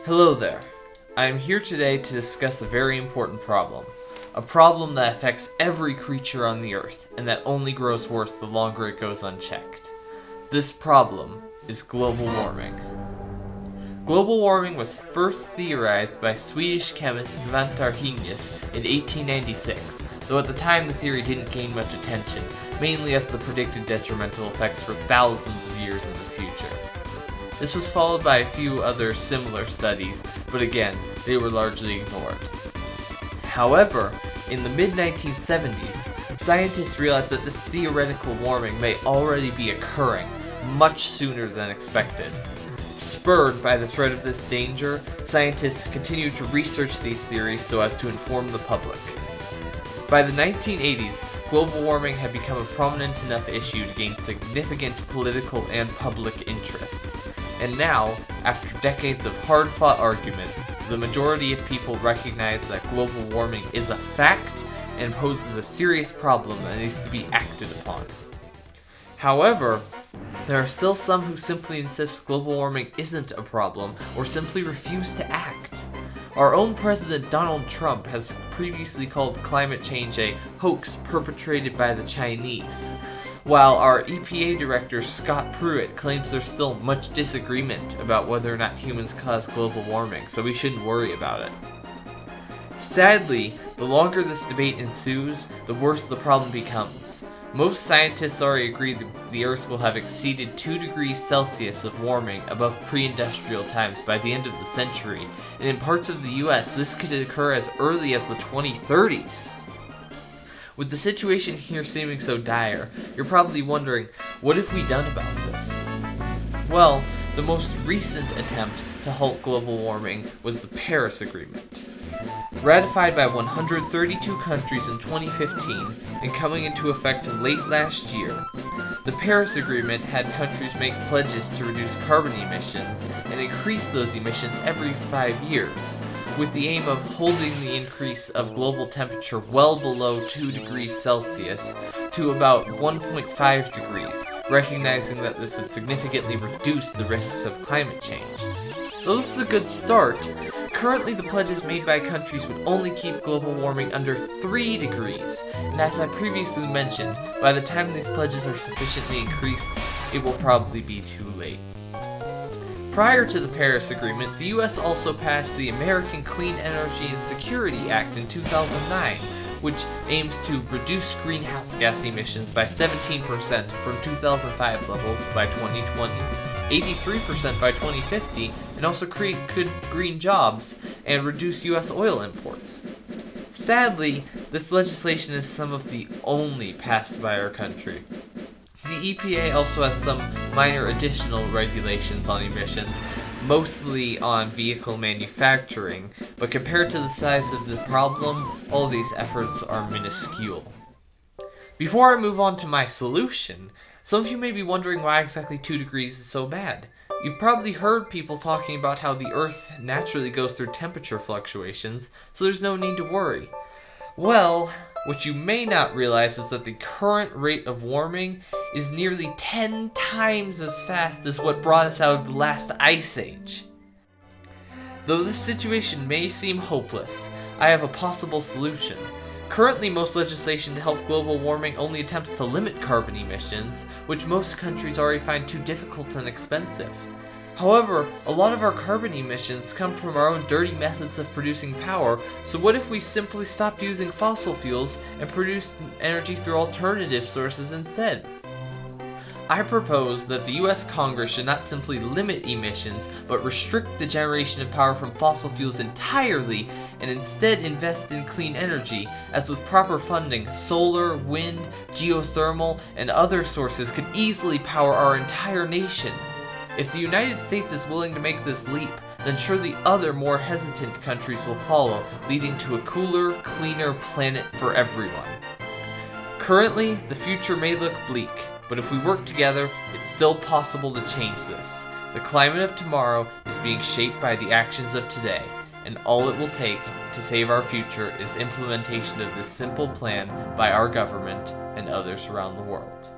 Hello there. I am here today to discuss a very important problem. A problem that affects every creature on the earth, and that only grows worse the longer it goes unchecked. This problem is global warming. Global warming was first theorized by Swedish chemist Xander in 1896, though at the time the theory didn't gain much attention, mainly as the predicted detrimental effects were thousands of years in the future. This was followed by a few other similar studies, but again, they were largely ignored. However, in the mid-1970s, scientists realized that this theoretical warming may already be occurring much sooner than expected. Spurred by the threat of this danger, scientists continued to research these theories so as to inform the public. By the 1980s, global warming had become a prominent enough issue to gain significant political and public interest. And now, after decades of hard-fought arguments, the majority of people recognize that global warming is a fact and poses a serious problem that needs to be acted upon. However, there are still some who simply insist global warming isn't a problem or simply refuse to act. Our own President Donald Trump has previously called climate change a hoax perpetrated by the Chinese, while our EPA Director Scott Pruitt claims there's still much disagreement about whether or not humans cause global warming, so we shouldn't worry about it. Sadly, the longer this debate ensues, the worse the problem becomes. Most scientists already agree that the Earth will have exceeded 2 degrees Celsius of warming above pre-industrial times by the end of the century, and in parts of the US this could occur as early as the 2030s. With the situation here seeming so dire, you're probably wondering, what have we done about this? Well, the most recent attempt to halt global warming was the Paris Agreement. Ratified by 132 countries in 2015 and coming into effect late last year, the Paris Agreement had countries make pledges to reduce carbon emissions and increase those emissions every 5 years, with the aim of holding the increase of global temperature well below 2 degrees Celsius to about 1.5 degrees, recognizing that this would significantly reduce the risks of climate change. Though this is a good start, currently the pledges made by countries would only keep global warming under 3 degrees, and as I previously mentioned, by the time these pledges are sufficiently increased, it will probably be too late. Prior to the Paris Agreement, the US also passed the American Clean Energy and Security Act in 2009, which aims to reduce greenhouse gas emissions by 17% from 2005 levels by 2020, 83% by 2050, and also create good green jobs and reduce US oil imports. Sadly, this legislation is some of the only passed by our country. The EPA also has some minor additional regulations on emissions, mostly on vehicle manufacturing, but compared to the size of the problem, all these efforts are minuscule. Before I move on to my solution, some of you may be wondering why exactly 2 degrees is so bad. You've probably heard people talking about how the Earth naturally goes through temperature fluctuations, so there's no need to worry. Well, what you may not realize is that the current rate of warming is nearly 10 times as fast as what brought us out of the last ice age. Though this situation may seem hopeless, I have a possible solution. Currently, most legislation to help global warming only attempts to limit carbon emissions, which most countries already find too difficult and expensive. However, a lot of our carbon emissions come from our own dirty methods of producing power, so what if we simply stopped using fossil fuels and produced energy through alternative sources instead? I propose that the US Congress should not simply limit emissions, but restrict the generation of power from fossil fuels entirely, and instead invest in clean energy, as with proper funding, solar, wind, geothermal, and other sources could easily power our entire nation. If the United States is willing to make this leap, then surely other more hesitant countries will follow, leading to a cooler, cleaner planet for everyone. Currently, the future may look bleak, but if we work together, it's still possible to change this. The climate of tomorrow is being shaped by the actions of today, and all it will take to save our future is implementation of this simple plan by our government and others around the world.